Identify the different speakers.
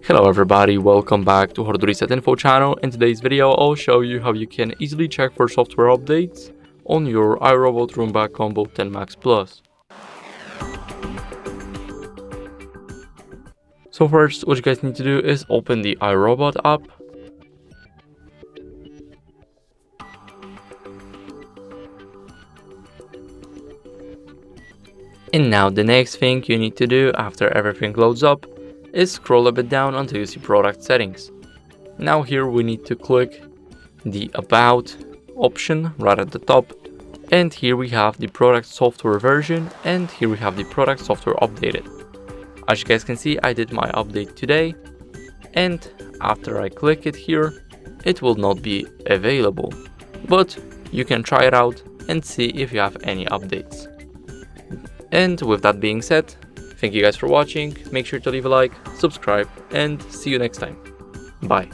Speaker 1: Hello everybody, welcome back to HardReset.Info channel. In today's video, I'll show you how you can easily check for software updates on your iRobot Roomba Combo 10 Max Plus. So first, what you guys need to do is open the iRobot app. And now the next thing you need to do after everything loads up is scroll a bit down until you see product settings. Now here we need to click the about option right at the top, and here we have the product software version, and here we have the product software updated. As you guys can see, I did my update today, and after I click it here, it will not be available, but you can try it out and see if you have any updates. And with that being said, thank you guys for watching. Make sure to leave a like, subscribe, and see you next time. Bye.